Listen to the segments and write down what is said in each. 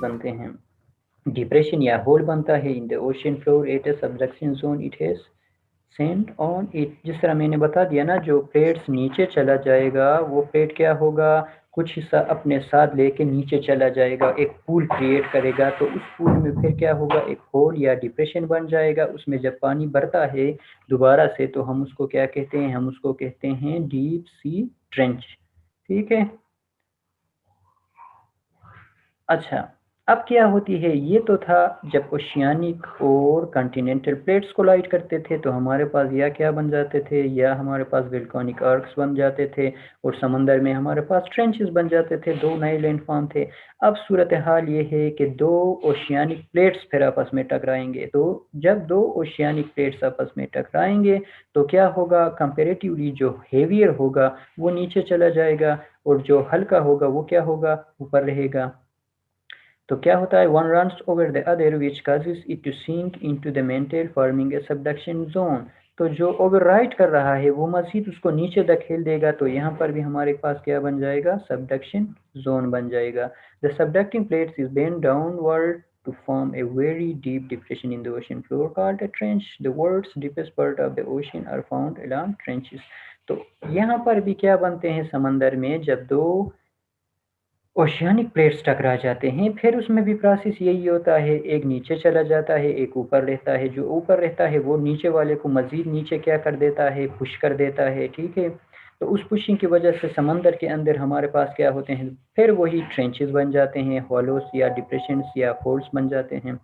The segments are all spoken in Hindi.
बनते हैं, डिप्रेशन या होल बनता है in the ocean floor at a subduction zone it has send on it. जिस तरह मैंने बता दिया ना, जो प्लेट्स नीचे चला जाएगा वो प्लेट क्या होगा, कुछ हिस्सा अपने साथ लेके नीचे चला जाएगा, एक पूल क्रिएट करेगा, तो उस पूल में फिर क्या होगा, एक होल या डिप्रेशन बन जाएगा। उसमें जब पानी भरता है दोबारा से तो हम उसको क्या कहते हैं, हम उसको कहते हैं डीप सी ट्रेंच। ठीक है। अच्छा, अब क्या होती है, ये तो था जब ओशियानिक और कॉन्टिनेंटल प्लेट्स कोलाइड करते थे तो हमारे पास या क्या बन जाते थे, या हमारे पास वोल्केनिक आर्क्स बन जाते थे और समंदर में हमारे पास ट्रेंचेस बन जाते थे, दो नए लैंडफॉर्म थे। अब सूरत हाल ये है कि दो ओशियानिक प्लेट्स फिर आपस में टकराएंगे, तो जब दो ओशियानिक प्लेट्स आपस में टकराएंगे तो क्या होगा, कंपेरेटिवली जो हेवियर होगा वो नीचे चला जाएगा और जो हल्का होगा वो क्या होगा, ऊपर रहेगा। तो क्या होता है, one runs over the other which causes it to sink into the mantle forming a subduction zone। तो जो ओवरराइट कर रहा है वो मजीद उसको नीचे धकेल देगा, तो यहाँ पर भी हमारे पास क्या बन जाएगा, सबडक्शन जोन बन जाएगा। The subducting plates is bend downward to form a very deep depression in the ocean floor called a trench. The world's deepest part of the ocean are found along trenches। तो यहाँ पर भी क्या बनते हैं, समंदर में जब दो ओशियानिक प्लेट्स टकरा जाते हैं फिर उसमें भी प्रोसेस यही होता है, एक नीचे चला जाता है एक ऊपर रहता है, जो ऊपर रहता है वो नीचे वाले को मज़ीद नीचे क्या कर देता है, पुश कर देता है। ठीक है। तो उस पुशिंग की वजह से समंदर के अंदर हमारे पास क्या होते हैं, फिर वही ट्रेंचेस बन जाते हैं, हॉलोस या डिप्रेशंस या फोल्ड्स बन जाते हैं।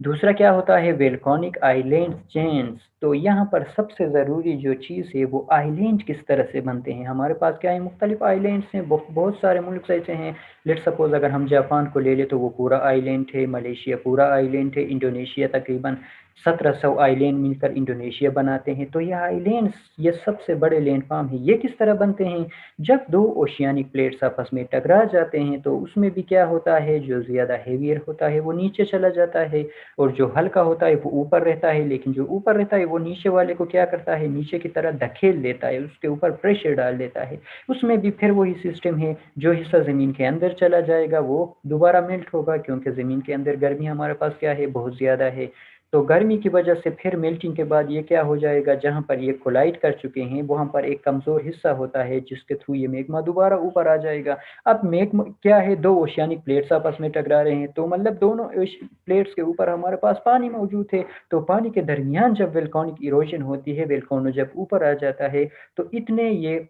दूसरा क्या होता है, वेलकॉनिक आइलैंड चेन्स। तो यहाँ पर सबसे ज़रूरी जो चीज़ है वो आइलैंड किस तरह से बनते हैं। हमारे पास क्या है, मुख्तलिफ आइलैंड्स हैं, बहुत सारे मुल्क ऐसे हैं। लेट सपोज अगर हम जापान को ले लें तो वो पूरा आइलैंड है, मलेशिया पूरा आइलैंड है, इंडोनेशिया तकरीबन 1700 आइलैंड मिलकर इंडोनेशिया बनाते हैं। तो ये आइलैंड्स, ये सबसे बड़े लैंडफॉर्म है, ये किस तरह बनते हैं, जब दो ओशियानिक प्लेट्स आपस में टकरा जाते हैं तो उसमें भी क्या होता है, जो ज़्यादा हेवियर होता है वो नीचे चला जाता है और जो हल्का होता है वो ऊपर रहता है, लेकिन जो ऊपर रहता है वो नीचे वाले को क्या करता है, नीचे की तरह धकेल देता है, उसके ऊपर प्रेशर डाल देता है। उसमें भी फिर वही सिस्टम है, जो हिस्सा ज़मीन के अंदर चला जाएगा वो दोबारा मेल्ट होगा, क्योंकि ज़मीन के अंदर गर्मी हमारे पास क्या है, बहुत ज़्यादा है। तो गर्मी की वजह से फिर मेल्टिंग के बाद ये क्या हो जाएगा, जहाँ पर ये कोलाइड कर चुके हैं वहाँ पर एक कमज़ोर हिस्सा होता है जिसके थ्रू ये मैग्मा दोबारा ऊपर आ जाएगा। अब मैग्मा क्या है, दो ओशियानिक प्लेट्स आपस में टकरा रहे हैं, तो मतलब दोनों प्लेट्स के ऊपर हमारे पास पानी मौजूद है, तो पानी के दरमियान जब वोल्केनिक इरोजन होती है, वोल्केनो जब ऊपर आ जाता है तो इतने ये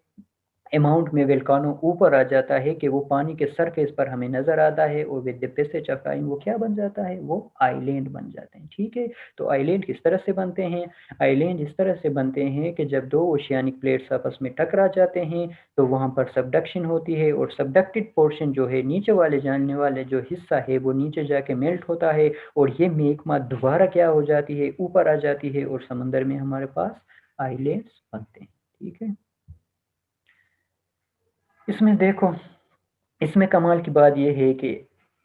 अमाउंट में वोल्केनो ऊपर आ जाता है कि वो पानी के सरफेस पर हमें नज़र आता है और with the passage of time वो क्या बन जाता है, वो आइलैंड बन जाते हैं। ठीक है। तो आइलैंड किस तरह से बनते हैं, आइलैंड इस तरह से बनते हैं कि जब दो ओशियानिक प्लेट्स आपस में टकरा जाते हैं तो वहाँ पर सबडक्शन होती है और सबडक्टेड पोर्शन जो है, नीचे वाले जानने वाले जो हिस्सा है वो नीचे जाके मेल्ट होता है और ये मैग्मा दोबारा क्या हो जाती है, ऊपर आ जाती है और समंदर में हमारे पास आइलैंड्स बनते हैं। ठीक है। इसमें देखो, इसमें कमाल की बात यह है कि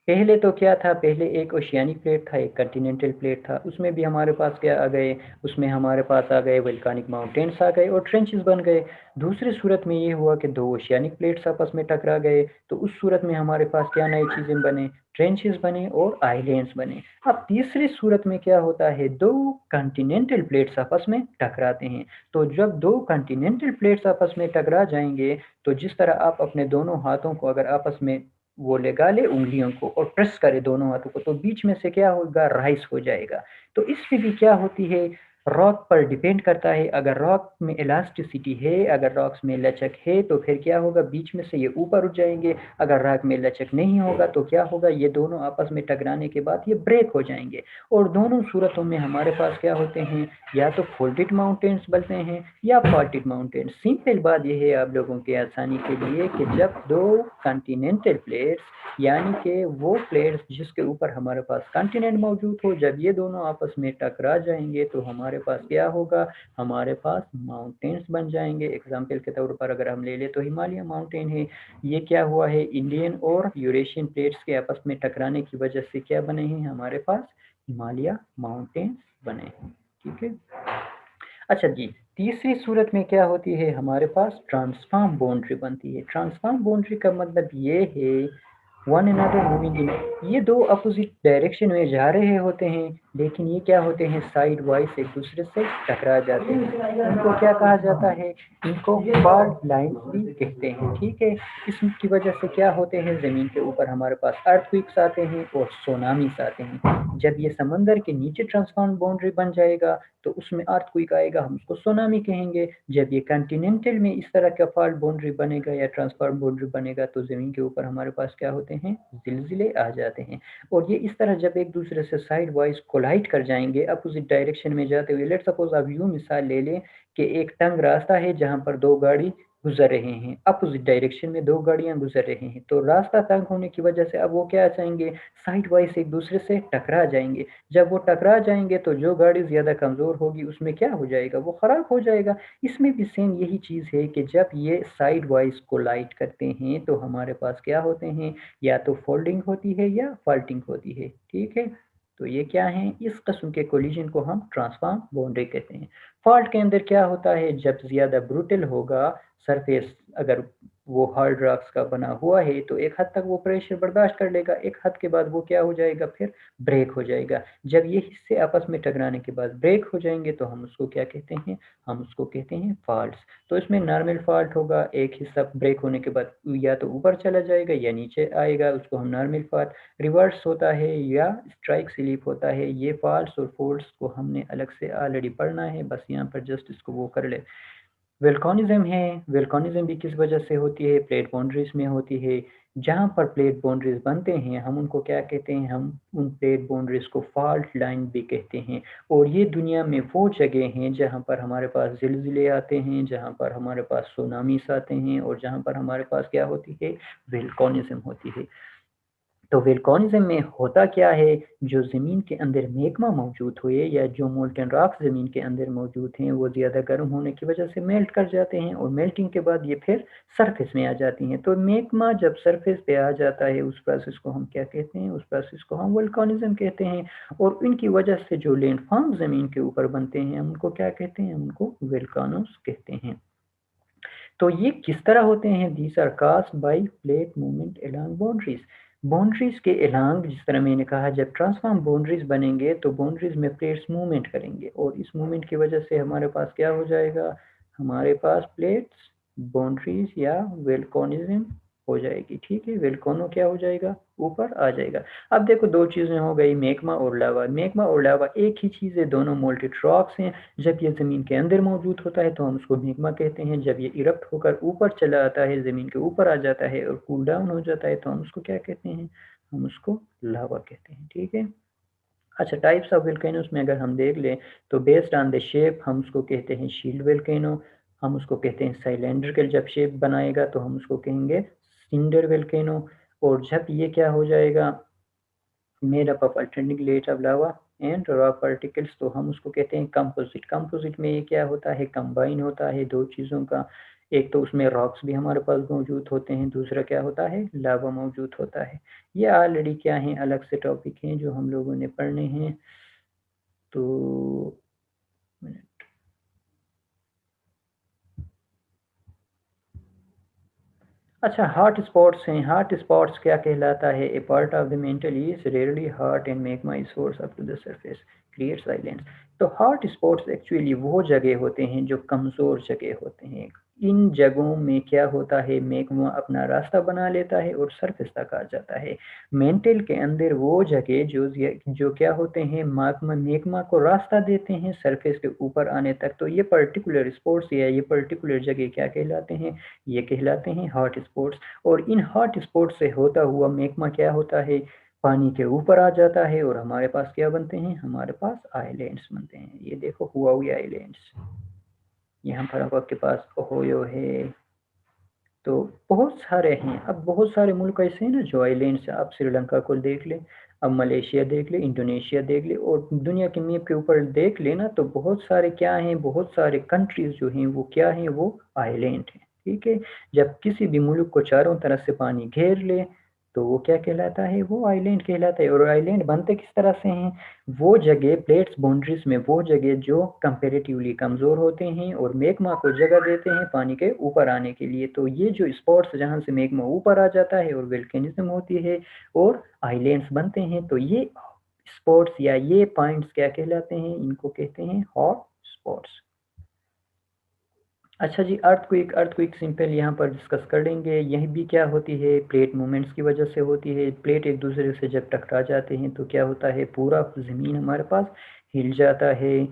पहले तो क्या था, पहले एक ओशियानिक प्लेट था, एक कॉन्टिनेंटल प्लेट था, उसमें भी हमारे पास क्या आ गए, उसमें हमारे पास आ गए वोल्केनिक माउंटेन्स आ गए और ट्रेंचेस बन गए। दूसरी सूरत में ये हुआ कि दो ओशियानिक प्लेट्स आपस में टकरा गए, तो उस सूरत में हमारे पास क्या नई चीज़ें बने, ट्रेंचेस बने और आइलैंड्स बने। अब तीसरी सूरत में क्या होता है, दो कॉन्टिनेंटल प्लेट्स आपस में टकराते हैं। तो जब दो कॉन्टिनेंटल प्लेट्स आपस में टकरा जाएंगे तो जिस तरह आप अपने दोनों हाथों को अगर आपस में वो लगा ले उंगलियों को और प्रेस करे दोनों हाथों को, तो बीच में से क्या होगा, राइस हो जाएगा। तो इसमें भी क्या होती है, रॉक पर डिपेंड करता है। अगर रॉक में इलास्टिसिटी है, अगर रॉक्स में लचक है तो फिर क्या होगा, बीच में से ये ऊपर उठ जाएंगे। अगर रॉक में लचक नहीं होगा तो क्या होगा, ये दोनों आपस में टकराने के बाद ये ब्रेक हो जाएंगे। और दोनों सूरतों में हमारे पास क्या होते हैं, या तो फोल्डेड माउंटेन्स बनते हैं या फॉल्टेड माउंटेन्स। सिंपल बात यह है आप लोगों के आसानी के लिए कि जब दो कॉन्टिनेंटल प्लेट्स, यानी कि वो प्लेट्स जिसके ऊपर हमारे पास कॉन्टिनेंट मौजूद हो, जब ये दोनों आपस में टकरा जाएंगे तो हमारे पास क्या होगा, हमारे पास माउंटेन्स बन जाएंगे। एग्जाम्पल के तौर पर अगर हम ले लें तो हिमालय माउंटेन है, ये क्या हुआ है, इंडियन और यूरेशियन प्लेट्स के आपस में टकराने की वजह से क्या बने हैं, हमारे पास हिमालय माउंटेन्स बने हैं। ठीक है। अच्छा जी, तीसरी सूरत में क्या होती है, हमारे पास ट्रांसफॉर्म बाउंड्री बनती है। ट्रांसफॉर्म बाउंड्री का मतलब ये है वन अनदर मूविंग इन, ये दो अपोजिट डायरेक्शन में जा रहे होते हैं, लेकिन ये क्या होते हैं, साइड वाइज एक दूसरे से टकरा जाते हैं। इनको क्या कहा जाता है, इनको फॉल्ट लाइंस भी कहते हैं। ठीक है, इसकी वजह से क्या होते हैं, ज़मीन के ऊपर हमारे पास अर्थक्वेक्स आते हैं और सुनामीस आते हैं। जब ये समंदर के नीचे ट्रांसफॉर्म बाउंड्री बन जाएगा तो उसमें अर्थक्वेक आएगा, हम उसको सुनामी कहेंगे। जब ये कॉन्टिनेंटल में इस तरह का फॉल्ट बाउंड्री बनेगा या ट्रांसफॉर्म बाउंड्री बनेगा तो ज़मीन के ऊपर हमारे पास क्या होते हैं, ज़िलज़िले आ जाते हैं। और ये इस तरह जब एक दूसरे से साइड वाइज कोलाइड कर जाएंगे अपोजिट डायरेक्शन में जाते हुए, लेट सपोज आप यूँ मिसाल ले लें कि एक तंग रास्ता है जहाँ पर दो गाड़ी गुजर रहे हैं, अपोजिट डायरेक्शन में दो गाड़ियां गुजर रहे हैं, तो रास्ता तंग होने की वजह से अब वो क्या चाहेंगे, साइड वाइज एक दूसरे से टकरा जाएंगे। जब वो टकरा जाएंगे तो जो गाड़ी ज़्यादा कमज़ोर होगी उसमें क्या हो जाएगा, वो ख़राब हो जाएगा। इसमें भी सेम यही चीज़ है कि जब ये साइड वाइज कोलाइड करते हैं तो हमारे पास क्या होते हैं, या तो फोल्डिंग होती है या फॉल्टिंग होती है। ठीक है, तो ये क्या है, इस किस्म के कोलिजन को हम ट्रांसफॉर्म बाउंड्री कहते हैं। फॉल्ट के अंदर क्या होता है, जब ज़्यादा ब्रूटल होगा सरफेस, अगर वो हार्ड रॉक्स का बना हुआ है तो एक हद तक वो प्रेशर बर्दाश्त कर लेगा, एक हद के बाद वो क्या हो जाएगा, फिर ब्रेक हो जाएगा। जब ये हिस्से आपस में टकराने के बाद ब्रेक हो जाएंगे तो हम उसको क्या कहते हैं, हम उसको कहते हैं फॉल्ट्स। तो इसमें नॉर्मल फॉल्ट होगा, एक हिस्सा ब्रेक होने के बाद या तो ऊपर चला जाएगा या नीचे आएगा, उसको हम नॉर्मल फॉल्ट। रिवर्स होता है या स्ट्राइक स्लिप होता है। ये फॉल्ट्स और फोल्ड्स को हमने अलग से ऑलरेडी पढ़ना है, बस यहाँ पर जस्ट इसको वो कर ले। वेल्कोनिज्म है, वेल्कोनिज्म भी किस वजह से होती है, प्लेट बाउंड्रीज में होती है। जहाँ पर प्लेट बाउंड्रीज बनते हैं हम उनको क्या कहते हैं, हम उन प्लेट बाउंड्रीज को फॉल्ट लाइन भी कहते हैं। और ये दुनिया में वो जगह हैं जहाँ पर हमारे पास जिलजिले आते हैं, जहाँ पर हमारे पास सुनामीस आते हैं और जहाँ पर हमारे पास क्या होती है, वेल्कोनिज्म होती है। तो वोल्केनिज्म में होता क्या है, जो ज़मीन के अंदर मैग्मा मौजूद हुए या जो मोल्टन रॉक्स ज़मीन के अंदर मौजूद हैं वो ज़्यादा गर्म होने की वजह से मेल्ट कर जाते हैं और मेल्टिंग के बाद ये फिर सरफेस में आ जाती हैं। तो मैग्मा जब सरफेस पे आ जाता है उस प्रोसेस को हम क्या कहते हैं, उस प्रोसेस को हम वोल्केनिज्म कहते हैं। और इनकी वजह से जो लैंडफॉर्म ज़मीन के ऊपर बनते हैं हम उनको क्या कहते हैं, उनको वोल्केनोस कहते हैं। तो ये किस तरह होते हैं, these are caused by plate movement along boundaries. Boundaries के अलोंग, जिस तरह मैंने कहा, जब ट्रांसफॉर्म बाउंड्रीज बनेंगे तो बाउंड्रीज में प्लेट्स मूवमेंट करेंगे और इस मूवमेंट की वजह से हमारे पास क्या हो जाएगा, हमारे पास प्लेट्स बाउंड्रीज या वेलकोनिज्म हो जाएगी। ठीक है, वेलकोनो क्या हो जाएगा, ऊपर आ जाएगा। अब देखो दो चीज़ें हो गई, मैग्मा और लावा। मैग्मा और लावा एक ही चीज़ है, दोनों मोल्टेड रॉक्स हैं। जब ये ज़मीन के अंदर मौजूद होता है तो हम उसको मैग्मा कहते हैं, जब ये इरप्ट होकर ऊपर चला आता है, ज़मीन के ऊपर आ जाता है और कूल डाउन हो जाता है तो हम उसको क्या कहते हैं, हम उसको लावा कहते हैं। ठीक है, अच्छा, टाइप्स ऑफ वोल्केनोस में अगर हम देख लें तो बेस्ड ऑन द शेप हम उसको कहते हैं शील्ड वोल्केनो, हम उसको कहते हैं सिलेंड्रिकल, जब शेप बनाएगा तो हम उसको कहेंगे सिंडर वोल्केनो। और जब ये क्या हो जाएगा, made up of alternating layer of lava and rock particles, तो हम उसको कहते हैं कंपोजिट। कंपोजिट में ये क्या होता है, कंबाइन होता है दो चीज़ों का, एक तो उसमें रॉक्स भी हमारे पास मौजूद होते हैं, दूसरा क्या होता है, लावा मौजूद होता है। ये ऑलरेडी क्या है, अलग से टॉपिक हैं जो हम लोगों ने पढ़ने हैं। तो अच्छा, हॉट स्पॉट्स हैं। हॉट स्पॉट्स क्या कहलाता है, a part of the mantle is rarely hot and magma is source up to the surface creates islands. तो हॉट स्पॉट्स एक्चुअली वो जगह होते हैं जो कमज़ोर जगह होते हैं। इन जगहों में क्या होता है, मैग्मा अपना रास्ता बना लेता है और सरफेस तक आ जाता है। मेंटल के अंदर वो जगह जो क्या होते हैं, मैग्मा मैग्मा को रास्ता देते हैं सरफेस के ऊपर आने तक। तो ये पर्टिकुलर स्पॉट्स या ये पर्टिकुलर जगह क्या कहलाते हैं, ये कहलाते हैं हॉट स्पॉट्स। और इन हॉट स्पॉट से होता हुआ मैग्मा क्या होता है, पानी के ऊपर आ जाता है और हमारे पास क्या बनते हैं, हमारे पास आइलैंड्स बनते हैं। ये देखो हुआवी आइलैंड्स, यहाँ पर अब आपके पास ओहोयो है। तो बहुत सारे हैं, अब बहुत सारे मुल्क ऐसे हैं ना जो आइलैंड्स, आप श्रीलंका को देख लें, अब मलेशिया देख ले, इंडोनेशिया देख ले, और दुनिया के मैप के ऊपर देख लेना तो बहुत सारे क्या हैं, बहुत सारे कंट्रीज जो हैं वो क्या हैं, वो आइलैंड हैं। ठीक है, जब किसी भी मुल्क को चारों तरफ से पानी घेर ले तो वो क्या कहलाता है, वो आइलैंड कहलाता है। और आइलैंड बनते किस तरह से हैं, वो जगह प्लेट्स बाउंड्रीज में वो जगह जो कंपेरेटिवली कमज़ोर होते हैं और मैग्मा को जगह देते हैं पानी के ऊपर आने के लिए। तो ये जो स्पॉट्स जहाँ से मैग्मा ऊपर आ जाता है और वोल्केनिज्म होती है और आइलैंड्स बनते हैं, तो ये स्पॉट्स या ये पॉइंट्स क्या कहलाते हैं, इनको कहते हैं हॉट स्पॉट्स। अच्छा जी, अर्थक्वेक सिंपल यहाँ पर डिस्कस कर लेंगे। यह भी क्या होती है, प्लेट मूवमेंट्स की वजह से होती है। प्लेट एक दूसरे से जब टकरा जाते हैं तो क्या होता है, पूरा ज़मीन हमारे पास हिल जाता है।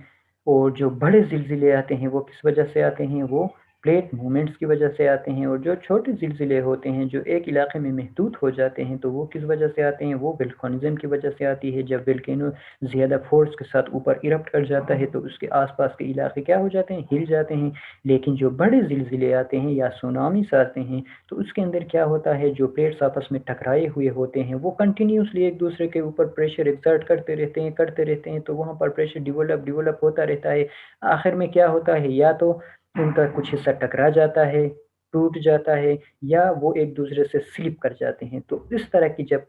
और जो बड़े ज़िलज़िले आते हैं वो किस वजह से आते हैं, वो प्लेट मूवमेंट्स की वजह से आते हैं। और जो छोटे ज़िलज़िले होते हैं जो एक इलाके में महदूद हो जाते हैं, तो वो किस वजह से आते हैं, वो वोल्केनिज़्म की वजह से आती है। जब वोल्केनो ज़्यादा फोर्स के साथ ऊपर इरप्ट कर जाता है तो उसके आसपास के इलाके क्या हो जाते हैं, हिल जाते हैं। लेकिन जो बड़े ज़िलज़िले आते हैं या सुनामीज़ आते हैं, तो उसके अंदर क्या होता है, जो प्लेट्स आपस में टकराए हुए होते हैं वो कंटिन्यूअसली एक दूसरे के ऊपर प्रेशर एक्सर्ट करते रहते हैं, तो वहाँ पर प्रेशर डेवलप होता रहता है। आखिर में क्या होता है, या तो उनका कुछ हिस्सा टकरा जाता है, टूट जाता है, या वो एक दूसरे से स्लिप कर जाते हैं। तो इस तरह की जब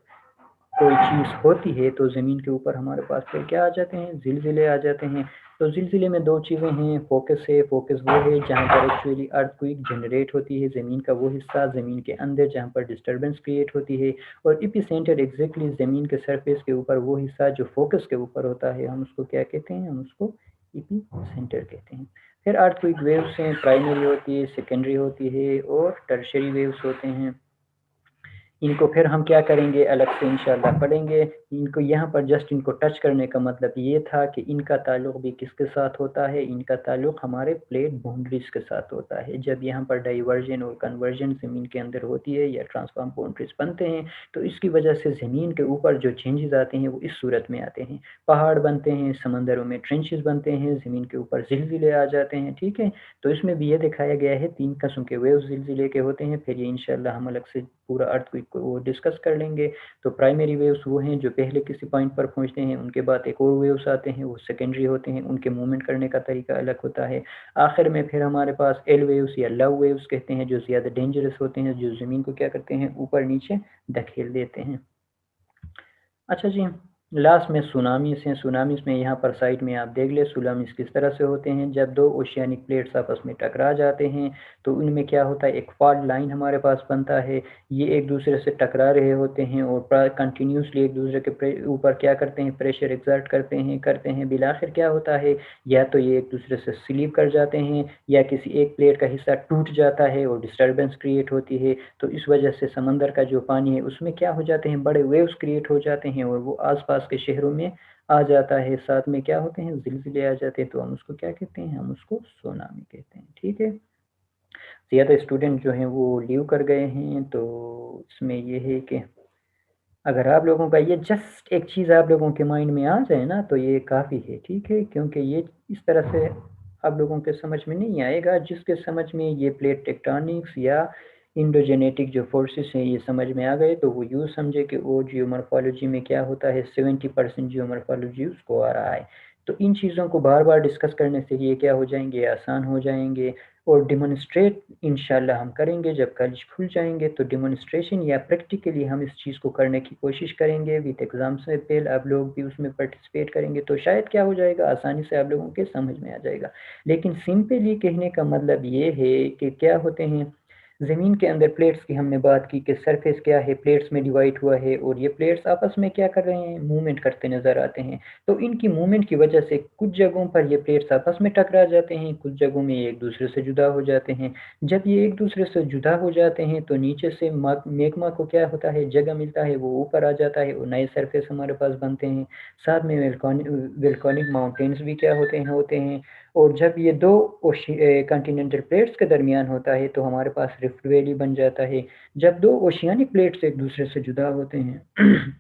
कोई चीज़ होती है तो ज़मीन के ऊपर हमारे पास फिर क्या आ जाते हैं, ज़िलज़िले आ जाते हैं। तो ज़िलज़िले में 2 चीज़ें हैं, फ़ोकस है। फ़ोकस वो है जहाँ पर एक्चुअली अर्थक्वेक जनरेट होती है, ज़मीन का वो हिस्सा ज़मीन के अंदर जहाँ पर डिस्टर्बेंस क्रिएट होती है। और एपिसेंटर एग्ज़ैक्टली ज़मीन के सरफेस के ऊपर वो हिस्सा जो फ़ोकस के ऊपर होता है, हम उसको क्या कहते हैं, हम उसको एपिसेंटर कहते हैं। फिर अर्थक्वेक वेव्स हैं, प्राइमरी होती है, सेकेंडरी होती है और टर्शियरी वेव्स होते हैं। इनको फिर हम क्या करेंगे, अलग से इंशाल्लाह पढ़ेंगे। इनको यहाँ पर जस्ट इनको टच करने का मतलब ये था कि इनका ताल्लुक भी किसके साथ होता है, इनका ताल्लुक हमारे प्लेट बाउंड्रीज के साथ होता है। जब यहाँ पर डाइवर्जन और कन्वर्जन ज़मीन के अंदर होती है या ट्रांसफॉर्म बाउंड्रीज बनते हैं, तो इसकी वजह से ज़मीन के ऊपर जो चेंजेस आते हैं वो इस सूरत में आते हैं। पहाड़ बनते हैं, समंदरों में ट्रेंचेस बनते हैं, ज़मीन के ऊपर ज़िलज़िले आ जाते हैं, ठीक है। तो इसमें भी ये दिखाया गया है 3 किस्म के वेव्स ज़िलज़िले के होते हैं। फिर ये इंशाल्लाह हम अलग से पूरा अर्थक्वेक को वो डिस्कस कर लेंगे। तो प्राइमरी वेव्स वो हैं जो पहले किसी पॉइंट पर पहुँचते हैं, उनके बाद एक और वेव्स आते हैं, वो सेकेंडरी होते हैं, उनके मूवमेंट करने का तरीका अलग होता है। आखिर में फिर हमारे पास एल वेव्स या लव वेव्स कहते हैं, जो ज़्यादा डेंजरस होते हैं, जो ज़मीन को क्या करते हैं, ऊपर नीचे धकेल देते हैं। अच्छा जी, लास्ट में सुनामीज़ हैं। सुनामीज़ में यहाँ पर साइड में आप देख लें सुनामीज़ किस तरह से होते हैं। जब 2 ओशियानिक प्लेट्स आपस में टकरा जाते हैं, तो उनमें क्या होता है, एक फ़ॉल्ट लाइन हमारे पास बनता है। ये एक दूसरे से टकरा रहे होते हैं और कंटिन्यूअसली एक दूसरे के ऊपर क्या करते हैं, प्रेशर एक्सर्ट करते हैं। बिलाखिर क्या होता है, या तो ये एक दूसरे से स्लिप कर जाते हैं, या किसी एक प्लेट का हिस्सा टूट जाता है और डिस्टर्बेंस क्रिएट होती है। तो इस वजह से समंदर का जो पानी है उसमें क्या हो जाते हैं, बड़े वेव्स क्रिएट हो जाते हैं और वो आसपास के शहरों में आ जाता है। साथ में क्या होते हैं, ज़िलज़िले आ जाते हैं। तो हम उसको क्या कहते हैं, हम उसको सुनामी कहते हैं, ठीक है। ज़्यादा स्टूडेंट जो हैं वो लीव कर गए हैं, तो इसमें ये है कि अगर आप लोगों का ये जस्ट एक चीज़ आप लोगों के माइंड में आ जाए ना, तो ये काफ़ी है, ठीक है। क्योंकि ये इस तरह से आप लोगों के समझ में नहीं आएगा। जिसके समझ में ये प्लेट टेक्टोनिक्स या इंडोजेनेटिक जो फोर्सेस हैं ये समझ में आ गए, तो वो यूँ समझे कि वो जियोमॉर्फोलॉजी में क्या होता है, 70% जियोमॉर्फोलॉजी उसको आ रहा है। तो इन चीज़ों को बार-बार डिस्कस करने से ये क्या हो जाएँगे, आसान हो जाएँगे। और डेमोंस्ट्रेट इंशाल्लाह हम करेंगे जब कॉलेज खुल जाएँगे, तो डेमोंस्ट्रेशन या प्रैक्टिकली हम इस चीज़ को करने की कोशिश करेंगे विद एग्ज़ाम्पल। आप लोग भी उसमें पार्टिसिपेट करेंगे, तो शायद क्या हो जाएगा, आसानी से आप लोगों के समझ में आ जाएगा। लेकिन सिंपली कहने का मतलब ये है कि क्या होते हैं, ज़मीन के अंदर प्लेट्स की हमने बात की कि सरफेस क्या है, प्लेट्स में डिवाइड हुआ है और ये प्लेट्स आपस में क्या कर रहे हैं, मूवमेंट करते नज़र आते हैं। तो इनकी मूवमेंट की वजह से कुछ जगहों पर ये प्लेट्स आपस में टकरा जाते हैं, कुछ जगहों में ये एक दूसरे से जुदा हो जाते हैं। जब ये एक दूसरे से जुदा हो जाते हैं तो नीचे से मैग्मा को क्या होता है, जगह मिलता है, वो ऊपर आ जाता है और नए सरफेस हमारे पास बनते हैं। साथ में वोल्केनिक माउंटेन्स भी क्या होते हैं। और जब ये 2 कॉन्टिनेंटल प्लेट्स के दरमियान होता है तो हमारे पास रिफ्ट वैली बन जाता है। जब 2 ओशियानिक प्लेट्स एक दूसरे से जुदा होते हैं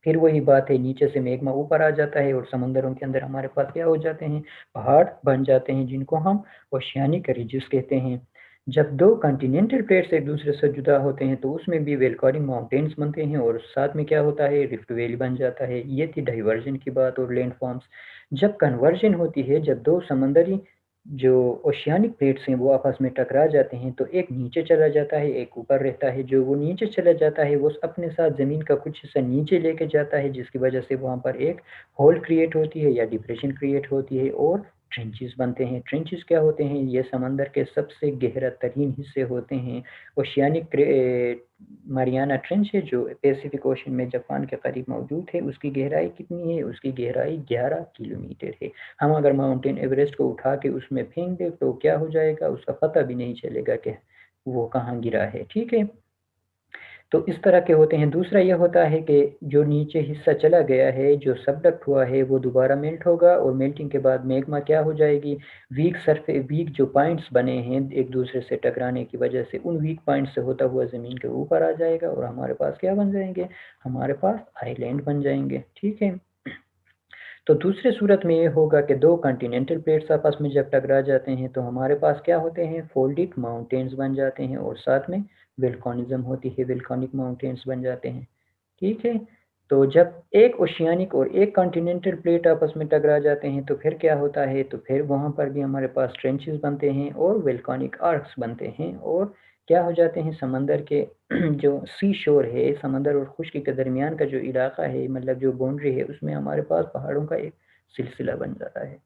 फिर वही बात है, नीचे से मैग्मा ऊपर आ जाता है और समंदरों के अंदर हमारे पास क्या हो जाते हैं, पहाड़ बन जाते हैं, जिनको हम ओशियानिक रिजेस कहते हैं। जब 2 कॉन्टिनेंटल प्लेट्स एक दूसरे से जुदा होते हैं तो उसमें भी वोल्केनिक माउंटेन्स बनते हैं और साथ में क्या होता है, रिफ्ट वैली बन जाता है। ये थी डाइवर्जन की बात और लैंड फॉर्म्स। जब कन्वर्जन होती है, जब 2 समंदरी जो ओशियानिक प्लेट्स हैं वो आपस में टकरा जाते हैं, तो एक नीचे चला जाता है, एक ऊपर रहता है। जो वो नीचे चला जाता है वो अपने साथ ज़मीन का कुछ हिस्सा नीचे लेके जाता है, जिसकी वजह से वहाँ पर एक होल क्रिएट होती है या डिप्रेशन क्रिएट होती है और ट्रेंचेस बनते हैं। ट्रेंचेस क्या होते हैं? ये समंदर के सबसे गहरा तरीन हिस्से होते हैं। ओशियानिक मारियाना ट्रेंच है जो पैसिफिक ओशन में जापान के करीब मौजूद है, उसकी गहराई कितनी है? उसकी गहराई 11 किलोमीटर है। हम अगर माउंटेन एवरेस्ट को उठा के उसमें फेंक दें तो क्या हो जाएगा? उसका पता भी नहीं चलेगा कि वो कहाँ गिरा है, ठीक है? तो इस तरह के होते हैं। दूसरा ये होता है कि जो नीचे हिस्सा चला गया है, जो सबडक्ट हुआ है, वो दोबारा मेल्ट होगा और मेल्टिंग के बाद मैग्मा क्या हो जाएगी? वीक जो पॉइंट्स बने हैं एक दूसरे से टकराने की वजह से, उन वीक पॉइंट से होता हुआ ज़मीन के ऊपर आ जाएगा और हमारे पास क्या बन जाएंगे? हमारे पास आइलैंड बन जाएंगे, ठीक है? तो दूसरे सूरत में ये होगा कि दो कॉन्टिनेंटल प्लेट्स आपस में जब टकरा जाते हैं तो हमारे पास क्या होते हैं? फोल्डिक माउंटेन्स बन जाते हैं और साथ में वुल्कानिज़्म होती है, वुल्कानिक माउंटेन्स बन जाते हैं, ठीक है? तो जब एक ओशियानिक और एक कॉन्टिनेंटल प्लेट आपस में टकरा जाते हैं तो फिर क्या होता है? तो फिर वहाँ पर भी हमारे पास ट्रेंचेस बनते हैं और वुल्कानिक आर्क्स बनते हैं और क्या हो जाते हैं? समंदर के जो सी शोर है, समंदर और खुश्की के दरमियान का जो इलाका है, मतलब जो बाउंड्री है, उसमें हमारे पास पहाड़ों का एक सिलसिला बन जाता है।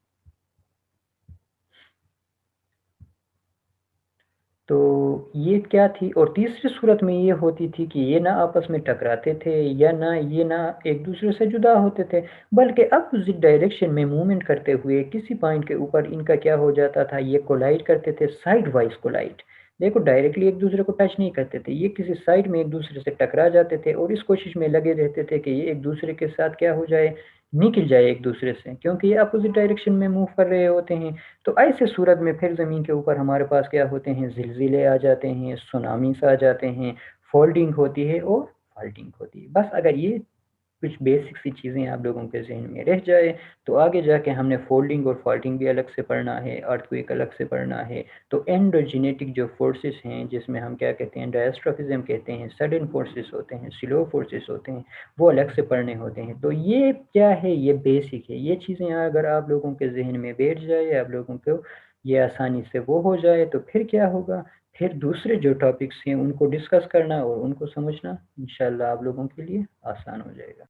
तो ये क्या थी? और तीसरी सूरत में ये होती थी कि ये ना आपस में टकराते थे या ना ये ना एक दूसरे से जुदा होते थे, बल्कि अपोजिट डायरेक्शन में मूवमेंट करते हुए किसी पॉइंट के ऊपर इनका क्या हो जाता था? ये कोलाइड करते थे, साइड वाइज कोलाइड। देखो, डायरेक्टली एक दूसरे को टच नहीं करते थे, ये किसी साइड में एक दूसरे से टकरा जाते थे और इस कोशिश में लगे रहते थे कि ये एक दूसरे के साथ क्या हो जाए? निकल जाए एक दूसरे से, क्योंकि ये अपोजिट डायरेक्शन में मूव कर रहे होते हैं। तो ऐसे सूरत में फिर ज़मीन के ऊपर हमारे पास क्या होते हैं? ज़िलज़िले आ जाते हैं, सुनामीज़ आ जाते हैं, फ़ोल्डिंग होती है और फ़ाल्टिंग होती है। बस अगर ये कुछ बेसिक सी चीज़ें आप लोगों के ज़हन में रह जाए, तो आगे जाके हमने फ़ोल्डिंग और फ़ाल्टिंग भी अलग से पढ़ना है, अर्थक्वेक अलग से पढ़ना है। तो एंडोजेनेटिक जो फ़ोर्सेस हैं, जिसमें हम क्या कहते हैं? डायस्ट्रोफिज़्म कहते हैं, सडन फ़ोर्सेस होते हैं, स्लो फ़ोर्सेस होते हैं, वो अलग से पढ़ने होते हैं। तो ये क्या है? ये बेसिक है। ये चीज़ें अगर आप लोगों के ज़हन में बैठ जाए, आप लोगों को ये आसानी से वो हो जाए, तो फिर क्या होगा? फिर दूसरे जो टॉपिक्स हैं, उनको डिस्कस करना और उनको समझना इंशाअल्लाह आप लोगों के लिए आसान हो जाएगा।